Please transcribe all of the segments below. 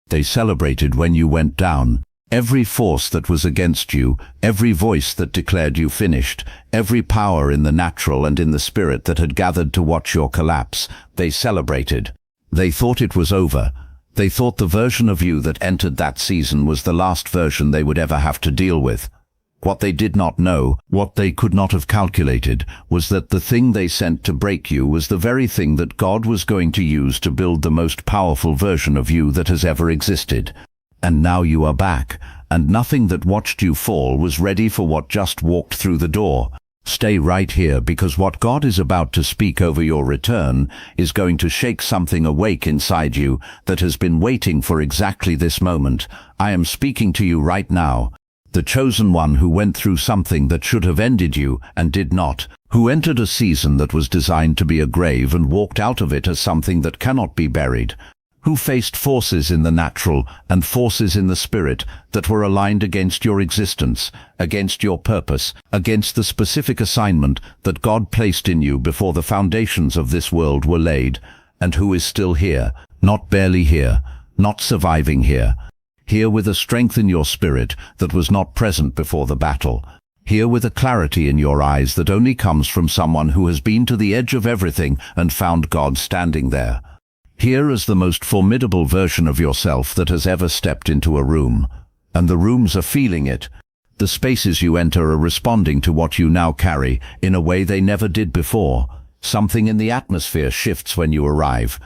They celebrated when you went down. Every force that was against you, every voice that declared you finished, every power in the natural and in the spirit that had gathered to watch your collapse, they celebrated. They thought it was over. They thought the version of you that entered that season was the last version they would ever have to deal with. What they did not know, what they could not have calculated, was that the thing they sent to break you was the very thing that God was going to use to build the most powerful version of you that has ever existed. And now you are back, and nothing that watched you fall was ready for what just walked through the door. Stay right here, because what God is about to speak over your return is going to shake something awake inside you that has been waiting for exactly this moment. I am speaking to you right now. The chosen one who went through something that should have ended you and did not, who entered a season that was designed to be a grave and walked out of it as something that cannot be buried, who faced forces in the natural and forces in the spirit that were aligned against your existence, against your purpose, against the specific assignment that God placed in you before the foundations of this world were laid, and who is still here, not barely here, not surviving here, here with a strength in your spirit that was not present before the battle, here with a clarity in your eyes that only comes from someone who has been to the edge of everything and found God standing there. Here is the most formidable version of yourself that has ever stepped into a room. And the rooms are feeling it. The spaces you enter are responding to what you now carry in a way they never did before. Something in the atmosphere shifts when you arrive.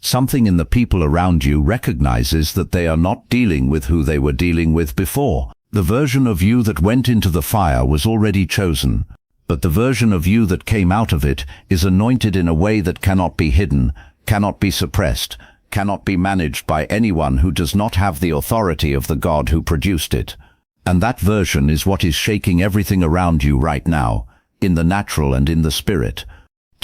Something in the people around you recognizes that they are not dealing with who they were dealing with before. The version of you that went into the fire was already chosen, but the version of you that came out of it is anointed in a way that cannot be hidden, cannot be suppressed, cannot be managed by anyone who does not have the authority of the God who produced it. And that version is what is shaking everything around you right now, in the natural and in the spirit.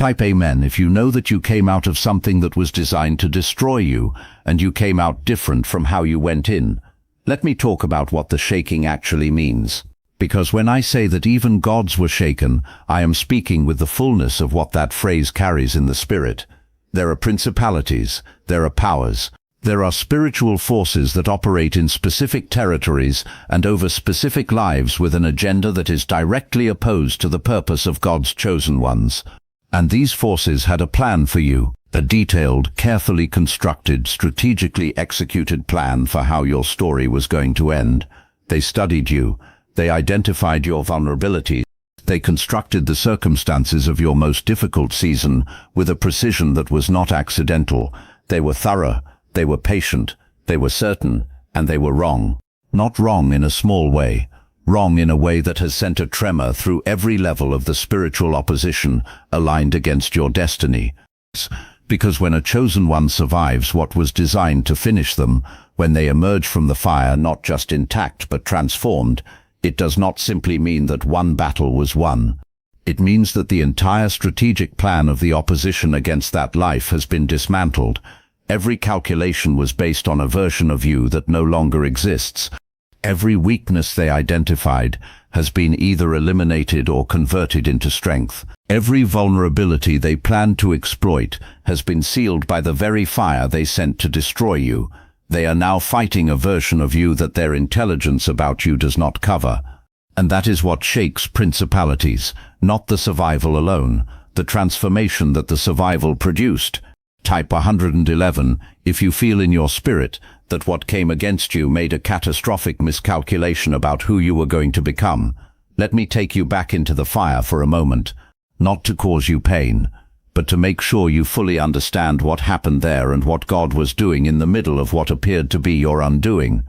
Type Amen if you know that you came out of something that was designed to destroy you, and you came out different from how you went in. Let me talk about what the shaking actually means. Because when I say that even gods were shaken, I am speaking with the fullness of what that phrase carries in the spirit. There are principalities, there are powers, there are spiritual forces that operate in specific territories and over specific lives with an agenda that is directly opposed to the purpose of God's chosen ones. And these forces had a plan for you, a detailed, carefully constructed, strategically executed plan for how your story was going to end. They studied you, they identified your vulnerabilities, they constructed the circumstances of your most difficult season with a precision that was not accidental. They were thorough, they were patient, they were certain, and they were wrong. Not wrong in a small way. Wrong in a way that has sent a tremor through every level of the spiritual opposition aligned against your destiny. Because when a chosen one survives what was designed to finish them, when they emerge from the fire not just intact but transformed, it does not simply mean that one battle was won. It means that the entire strategic plan of the opposition against that life has been dismantled. Every calculation was based on a version of you that no longer exists. Every weakness they identified has been either eliminated or converted into strength. Every vulnerability they planned to exploit has been sealed by the very fire they sent to destroy you. They are now fighting a version of you that their intelligence about you does not cover. And that is what shakes principalities, not the survival alone, the transformation that the survival produced. Type 111 if you feel in your spirit that what came against you made a catastrophic miscalculation about who you were going to become. Let me take you back into the fire for a moment, not to cause you pain, but to make sure you fully understand what happened there and what God was doing in the middle of what appeared to be your undoing.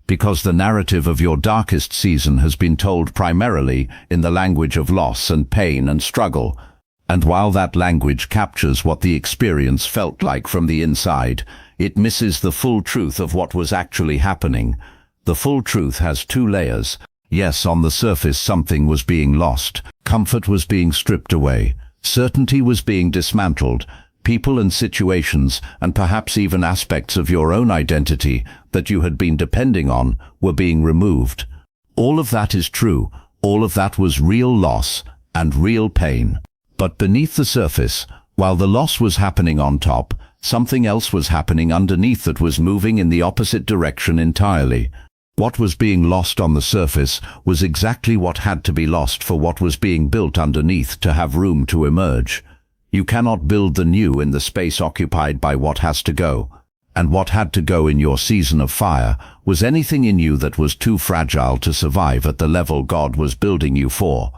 Because the narrative of your darkest season has been told primarily in the language of loss and pain and struggle. And while that language captures what the experience felt like from the inside, it misses the full truth of what was actually happening. The full truth has two layers. Yes, on the surface something was being lost. Comfort was being stripped away. Certainty was being dismantled. People and situations, and perhaps even aspects of your own identity that you had been depending on, were being removed. All of that is true. All of that was real loss and real pain. But beneath the surface, while the loss was happening on top, Something else was happening underneath that was moving in the opposite direction entirely. What was being lost on the surface was exactly what had to be lost for what was being built underneath to have room to emerge. You cannot build the new in the space occupied by what has to go. And what had to go in your season of fire was anything in you that was too fragile to survive at the level God was building you for.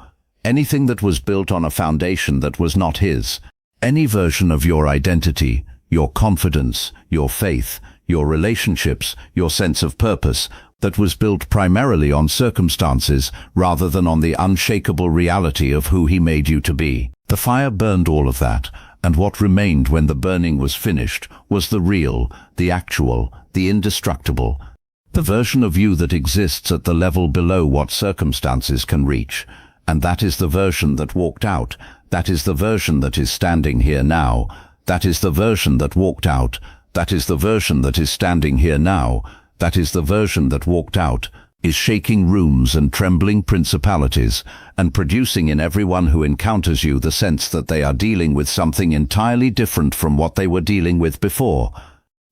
Anything that was built on a foundation that was not His. Any version of your identity, your confidence, your faith, your relationships, your sense of purpose, that was built primarily on circumstances rather than on the unshakable reality of who He made you to be. The fire burned all of that, and what remained when the burning was finished was the real, the actual, the indestructible, the version of you that exists at the level below what circumstances can reach. And that is the version that walked out. That is the version that is standing here now. That is the version that walked out. That is the version that is standing here now. That is the version that walked out, is shaking rooms and trembling principalities, and producing in everyone who encounters you the sense that they are dealing with something entirely different from what they were dealing with before.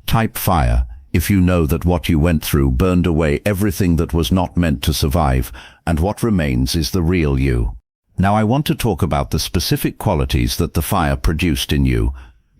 Type fire, if you know that what you went through burned away everything that was not meant to survive, and what remains is the real you. Now I want to talk about the specific qualities that the fire produced in you,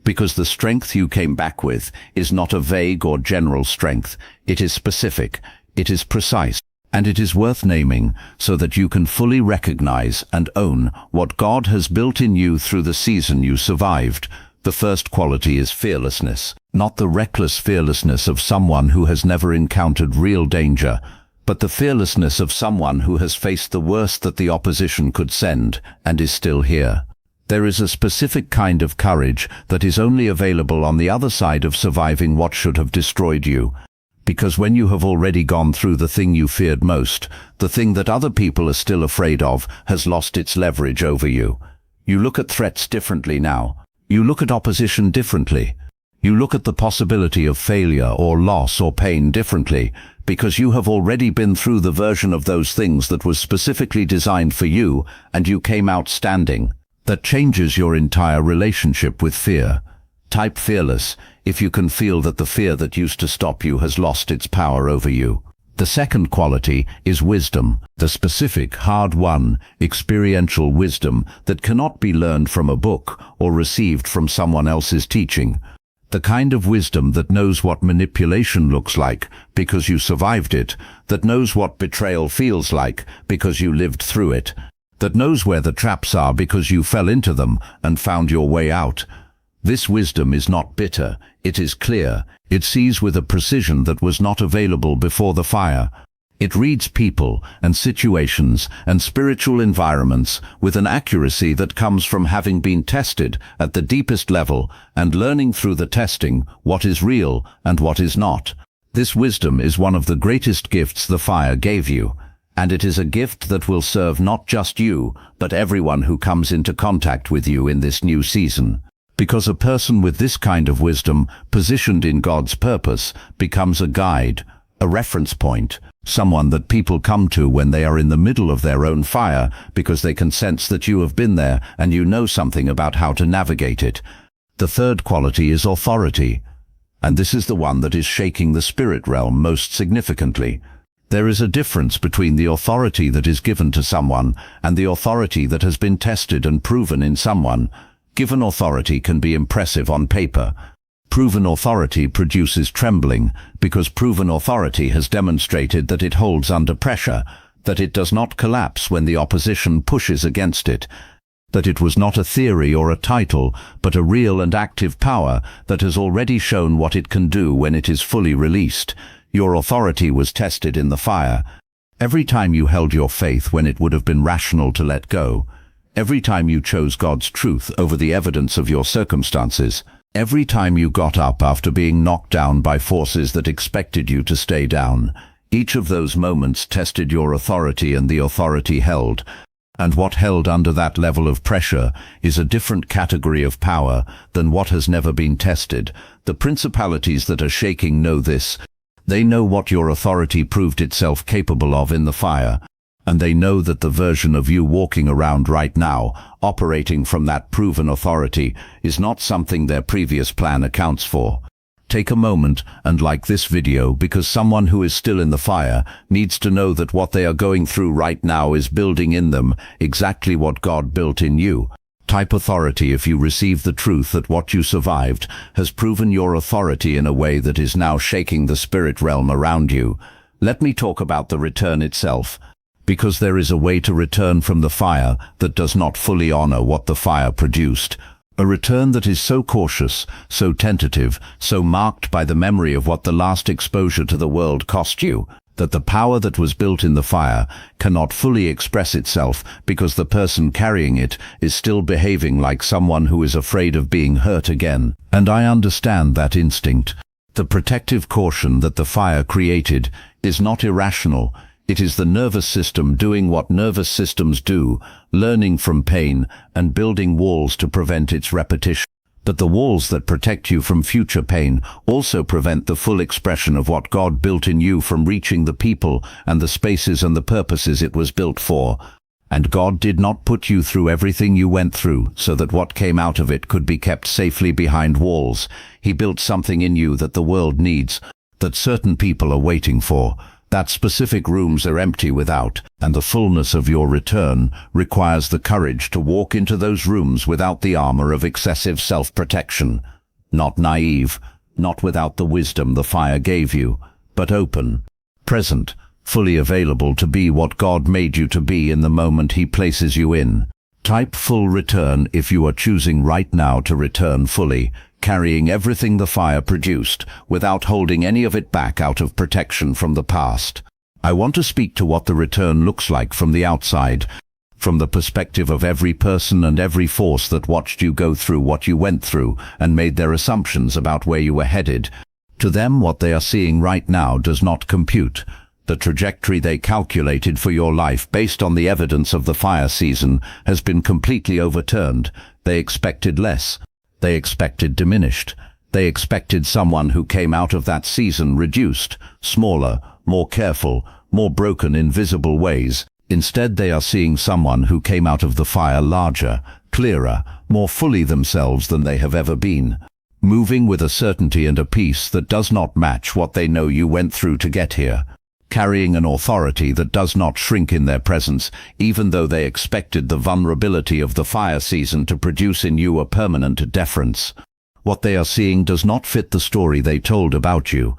because the strength you came back with is not a vague or general strength. It is specific, it is precise, and it is worth naming so that you can fully recognize and own what God has built in you through the season you survived. The first quality is fearlessness, not the reckless fearlessness of someone who has never encountered real danger, but the fearlessness of someone who has faced the worst that the opposition could send and is still here. There is a specific kind of courage that is only available on the other side of surviving what should have destroyed you. Because when you have already gone through the thing you feared most, the thing that other people are still afraid of has lost its leverage over you. You look at threats differently now. You look at opposition differently. You look at the possibility of failure or loss or pain differently, because you have already been through the version of those things that was specifically designed for you, and you came out standing. That changes your entire relationship with fear. Type fearless if you can feel that the fear that used to stop you has lost its power over you. The second quality is wisdom, the specific, hard-won, experiential wisdom that cannot be learned from a book or received from someone else's teaching. The kind of wisdom that knows what manipulation looks like because you survived it, that knows what betrayal feels like because you lived through it, that knows where the traps are because you fell into them and found your way out. This wisdom is not bitter, it is clear. It sees with a precision that was not available before the fire. It reads people and situations and spiritual environments with an accuracy that comes from having been tested at the deepest level and learning through the testing what is real and what is not. This wisdom is one of the greatest gifts the fire gave you. And it is a gift that will serve not just you, but everyone who comes into contact with you in this new season. Because a person with this kind of wisdom, positioned in God's purpose, becomes a guide, a reference point, someone that people come to when they are in the middle of their own fire, because they can sense that you have been there and you know something about how to navigate it. The third quality is authority, and this is the one that is shaking the spirit realm most significantly. There is a difference between the authority that is given to someone and the authority that has been tested and proven in someone. Given authority can be impressive on paper. Proven authority produces trembling because proven authority has demonstrated that it holds under pressure, that it does not collapse when the opposition pushes against it, that it was not a theory or a title, but a real and active power that has already shown what it can do when it is fully released. Your authority was tested in the fire. Every time you held your faith when it would have been rational to let go, every time you chose God's truth over the evidence of your circumstances, every time you got up after being knocked down by forces that expected you to stay down, each of those moments tested your authority and the authority held. And what held under that level of pressure is a different category of power than what has never been tested. The principalities that are shaking know this. They know what your authority proved itself capable of in the fire. And they know that the version of you walking around right now, operating from that proven authority, is not something their previous plan accounts for. Take a moment and like this video, because someone who is still in the fire needs to know that what they are going through right now is building in them exactly what God built in you. Type authority if you receive the truth that what you survived has proven your authority in a way that is now shaking the spirit realm around you. Let me talk about the return itself, because there is a way to return from the fire that does not fully honor what the fire produced. A return that is so cautious, so tentative, so marked by the memory of what the last exposure to the world cost you, that the power that was built in the fire cannot fully express itself because the person carrying it is still behaving like someone who is afraid of being hurt again. And I understand that instinct. The protective caution that the fire created is not irrational. It is the nervous system doing what nervous systems do, learning from pain and building walls to prevent its repetition. But the walls that protect you from future pain also prevent the full expression of what God built in you from reaching the people and the spaces and the purposes it was built for. And God did not put you through everything you went through so that what came out of it could be kept safely behind walls. He built something in you that the world needs, that certain people are waiting for. That specific rooms are empty without, and the fullness of your return requires the courage to walk into those rooms without the armor of excessive self-protection. Not naive, not without the wisdom the fire gave you, but open, present, fully available to be what God made you to be in the moment He places you in. Type full return if you are choosing right now to return fully, carrying everything the fire produced, without holding any of it back out of protection from the past. I want to speak to what the return looks like from the outside, from the perspective of every person and every force that watched you go through what you went through and made their assumptions about where you were headed. To them, what they are seeing right now does not compute. The trajectory they calculated for your life based on the evidence of the fire season has been completely overturned. They expected less. They expected diminished. They expected someone who came out of that season reduced, smaller, more careful, more broken in visible ways. Instead, they are seeing someone who came out of the fire larger, clearer, more fully themselves than they have ever been, moving with a certainty and a peace that does not match what they know you went through to get here, carrying an authority that does not shrink in their presence, even though they expected the vulnerability of the fire season to produce in you a permanent deference. What they are seeing does not fit the story they told about you,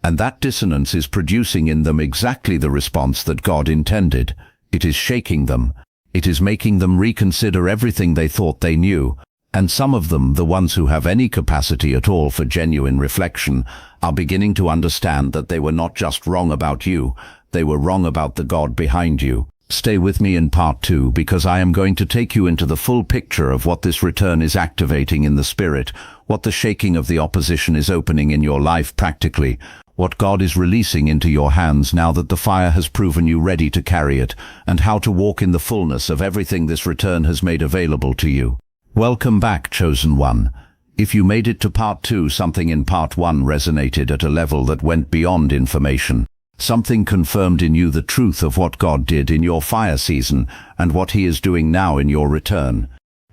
and that dissonance is producing in them exactly the response that God intended. It is shaking them. It is making them reconsider everything they thought they knew. And some of them, the ones who have any capacity at all for genuine reflection, are beginning to understand that they were not just wrong about you, they were wrong about the God behind you. Stay with me in part 2, because I am going to take you into the full picture of what this return is activating in the spirit, what the shaking of the opposition is opening in your life practically, what God is releasing into your hands now that the fire has proven you ready to carry it, and how to walk in the fullness of everything this return has made available to you. Welcome back, Chosen One. If you made it to part 2, something in part 1 resonated at a level that went beyond information. Something confirmed in you the truth of what God did in your fire season and what He is doing now in your return.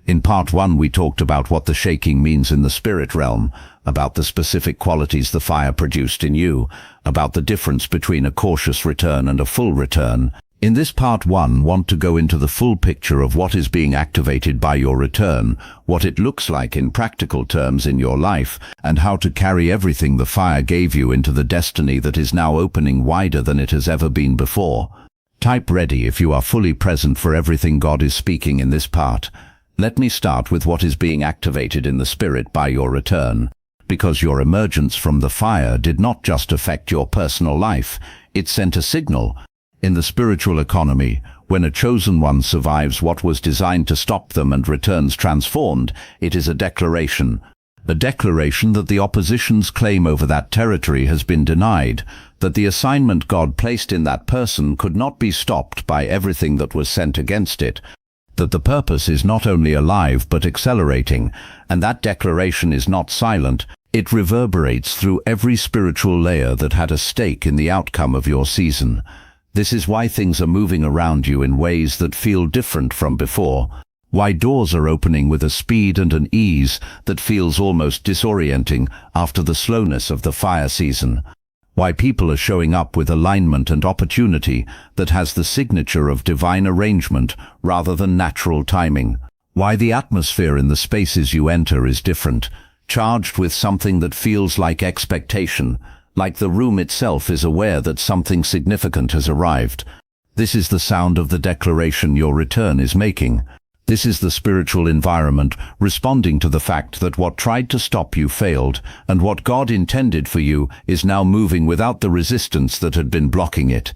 In part 1, we talked about what the shaking means in the spirit realm, about the specific qualities the fire produced in you, about the difference between a cautious return and a full return. In this part 1, want to go into the full picture of what is being activated by your return, what it looks like in practical terms in your life, and how to carry everything the fire gave you into the destiny that is now opening wider than it has ever been before. Type ready if you are fully present for everything God is speaking in this part. Let me start with what is being activated in the spirit by your return, because your emergence from the fire did not just affect your personal life, it sent a signal. In the spiritual economy, when a chosen one survives what was designed to stop them and returns transformed, it is a declaration that the opposition's claim over that territory has been denied, that the assignment God placed in that person could not be stopped by everything that was sent against it, that the purpose is not only alive but accelerating, and that declaration is not silent. It reverberates through every spiritual layer that had a stake in the outcome of your season. This is why things are moving around you in ways that feel different from before, why doors are opening with a speed and an ease that feels almost disorienting after the slowness of the fire season, why people are showing up with alignment and opportunity that has the signature of divine arrangement rather than natural timing, why the atmosphere in the spaces you enter is different, charged with something that feels like expectation, like the room itself is aware that something significant has arrived. This is the sound of the declaration your return is making. This is the spiritual environment responding to the fact that what tried to stop you failed, and what God intended for you is now moving without the resistance that had been blocking it.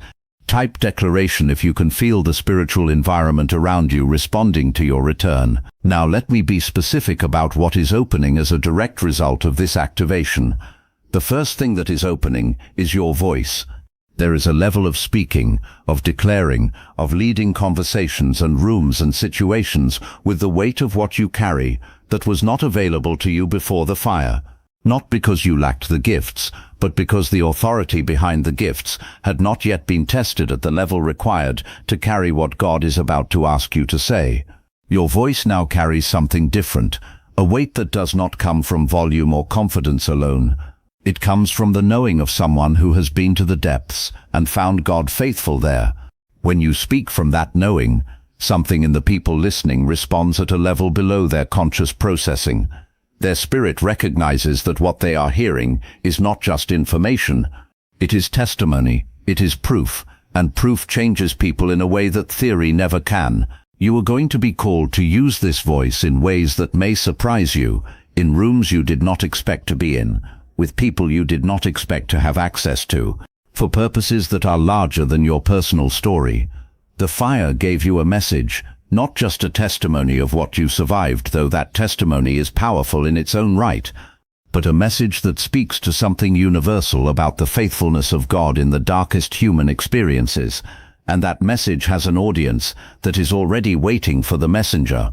Type declaration if you can feel the spiritual environment around you responding to your return. Now let me be specific about what is opening as a direct result of this activation. The first thing that is opening is your voice. There is a level of speaking, of declaring, of leading conversations and rooms and situations with the weight of what you carry that was not available to you before the fire. Not because you lacked the gifts, but because the authority behind the gifts had not yet been tested at the level required to carry what God is about to ask you to say. Your voice now carries something different, a weight that does not come from volume or confidence alone. It comes from the knowing of someone who has been to the depths and found God faithful there. When you speak from that knowing, something in the people listening responds at a level below their conscious processing. Their spirit recognizes that what they are hearing is not just information. It is testimony, it is proof, and proof changes people in a way that theory never can. You are going to be called to use this voice in ways that may surprise you, in rooms you did not expect to be in, with people you did not expect to have access to, for purposes that are larger than your personal story. The fire gave you a message, not just a testimony of what you survived, though that testimony is powerful in its own right, but a message that speaks to something universal about the faithfulness of God in the darkest human experiences, and that message has an audience that is already waiting for the messenger.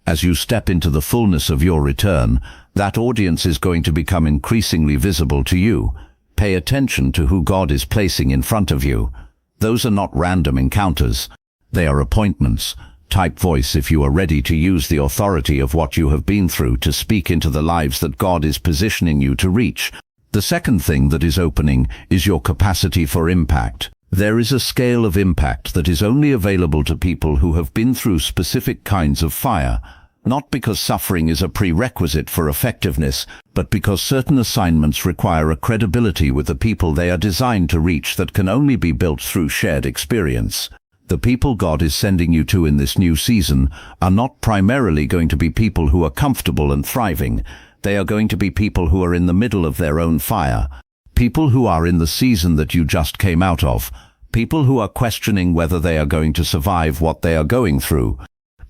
As you step into the fullness of your return, that audience is going to become increasingly visible to you. Pay attention to who God is placing in front of you. Those are not random encounters. They are appointments. Type voice if you are ready to use the authority of what you have been through to speak into the lives that God is positioning you to reach. The second thing that is opening is your capacity for impact. There is a scale of impact that is only available to people who have been through specific kinds of fire, not because suffering is a prerequisite for effectiveness, but because certain assignments require a credibility with the people they are designed to reach that can only be built through shared experience. The people God is sending you to in this new season are not primarily going to be people who are comfortable and thriving. They are going to be people who are in the middle of their own fire. People who are in the season that you just came out of. People who are questioning whether they are going to survive what they are going through.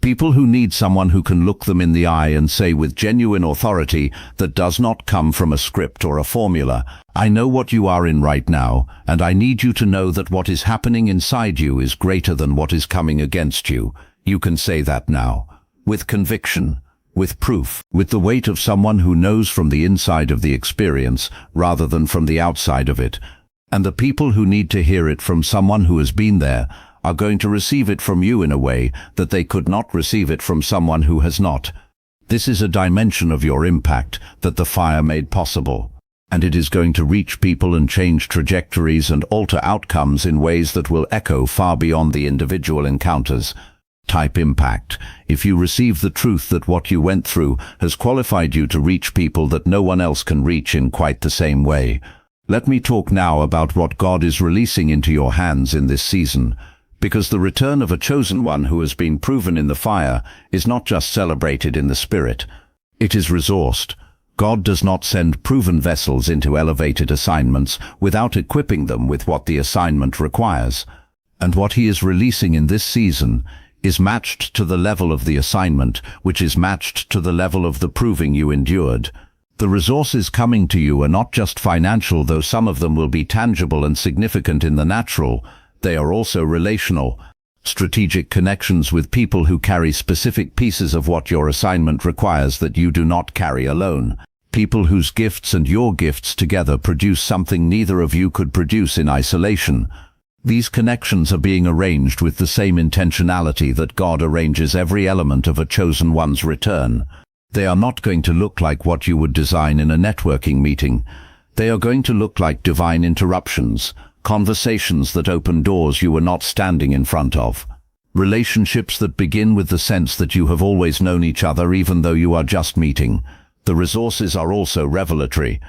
People who need someone who can look them in the eye and say with genuine authority that does not come from a script or a formula, "I know what you are in right now, and I need you to know that what is happening inside you is greater than what is coming against you." You can say that now, with conviction, with proof, with the weight of someone who knows from the inside of the experience rather than from the outside of it. And the people who need to hear it from someone who has been there are going to receive it from you in a way that they could not receive it from someone who has not. This is a dimension of your impact that the fire made possible, and it is going to reach people and change trajectories and alter outcomes in ways that will echo far beyond the individual encounters. Type impact if you receive the truth that what you went through has qualified you to reach people that no one else can reach in quite the same way. Let me talk now about what God is releasing into your hands in this season. Because the return of a chosen one who has been proven in the fire is not just celebrated in the spirit. It is resourced. God does not send proven vessels into elevated assignments without equipping them with what the assignment requires. And what he is releasing in this season is matched to the level of the assignment, which is matched to the level of the proving you endured. The resources coming to you are not just financial, though some of them will be tangible and significant in the natural. They are also relational, strategic connections with people who carry specific pieces of what your assignment requires that you do not carry alone. People whose gifts and your gifts together produce something neither of you could produce in isolation. These connections are being arranged with the same intentionality that God arranges every element of a chosen one's return. They are not going to look like what you would design in a networking meeting. They are going to look like divine interruptions, conversations that open doors you were not standing in front of. Relationships that begin with the sense that you have always known each other even though you are just meeting. The resources are also revelatory.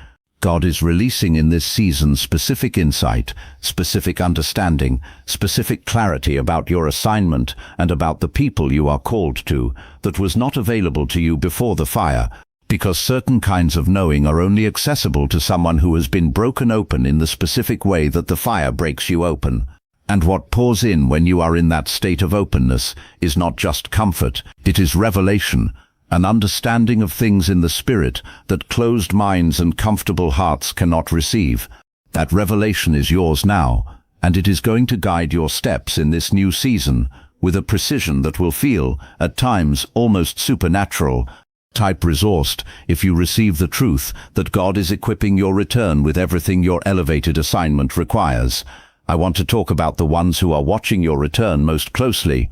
God is releasing in this season specific insight, specific understanding, specific clarity about your assignment and about the people you are called to that was not available to you before the fire, because certain kinds of knowing are only accessible to someone who has been broken open in the specific way that the fire breaks you open. And what pours in when you are in that state of openness is not just comfort, it is revelation, an understanding of things in the spirit that closed minds and comfortable hearts cannot receive. That revelation is yours now, and it is going to guide your steps in this new season with a precision that will feel, at times, almost supernatural. Type resourced if you receive the truth that God is equipping your return with everything your elevated assignment requires. I want to talk about the ones who are watching your return most closely.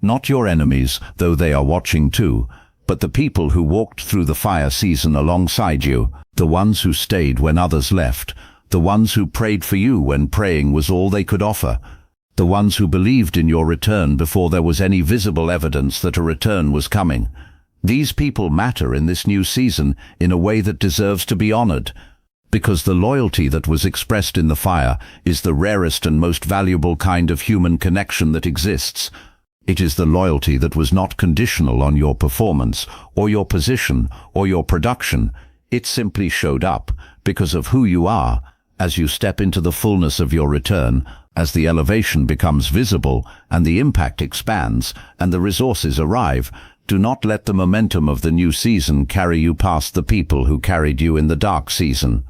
Not your enemies, though they are watching too, but the people who walked through the fire season alongside you, the ones who stayed when others left, the ones who prayed for you when praying was all they could offer, the ones who believed in your return before there was any visible evidence that a return was coming. These people matter in this new season in a way that deserves to be honored, because the loyalty that was expressed in the fire is the rarest and most valuable kind of human connection that exists. It is the loyalty that was not conditional on your performance, or your position, or your production. It simply showed up because of who you are. As you step into the fullness of your return, as the elevation becomes visible, and the impact expands, and the resources arrive, do not let the momentum of the new season carry you past the people who carried you in the dark season.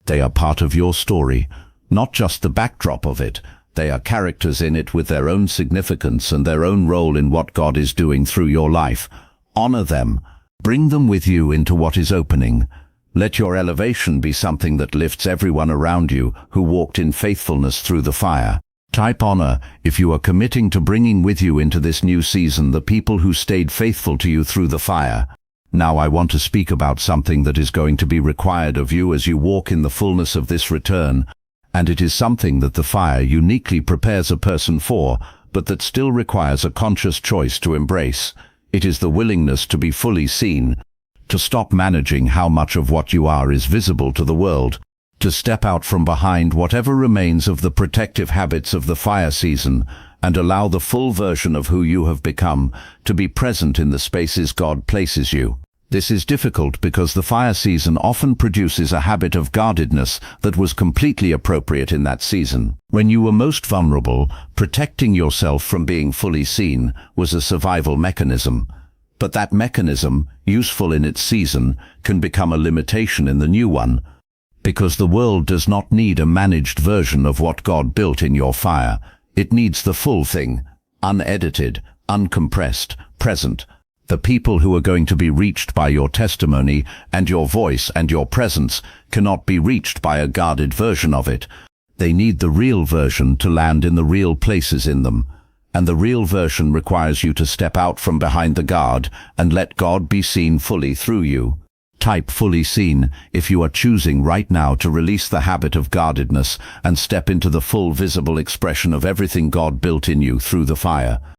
They are part of your story, not just the backdrop of it. They are characters in it with their own significance and their own role in what God is doing through your life. Honor them. Bring them with you into what is opening. Let your elevation be something that lifts everyone around you who walked in faithfulness through the fire. Type honor if you are committing to bringing with you into this new season the people who stayed faithful to you through the fire. Now I want to speak about something that is going to be required of you as you walk in the fullness of this return, and it is something that the fire uniquely prepares a person for, but that still requires a conscious choice to embrace. It is the willingness to be fully seen, to stop managing how much of what you are is visible to the world, to step out from behind whatever remains of the protective habits of the fire season, and allow the full version of who you have become to be present in the spaces God places you. This is difficult because the fire season often produces a habit of guardedness that was completely appropriate in that season. When you were most vulnerable, protecting yourself from being fully seen was a survival mechanism. But that mechanism, useful in its season, can become a limitation in the new one, because the world does not need a managed version of what God built in your fire. It needs the full thing, unedited, uncompressed, present. The people who are going to be reached by your testimony and your voice and your presence cannot be reached by a guarded version of it. They need the real version to land in the real places in them. And the real version requires you to step out from behind the guard and let God be seen fully through you. Type fully seen if you are choosing right now to release the habit of guardedness and step into the full visible expression of everything God built in you through the fire.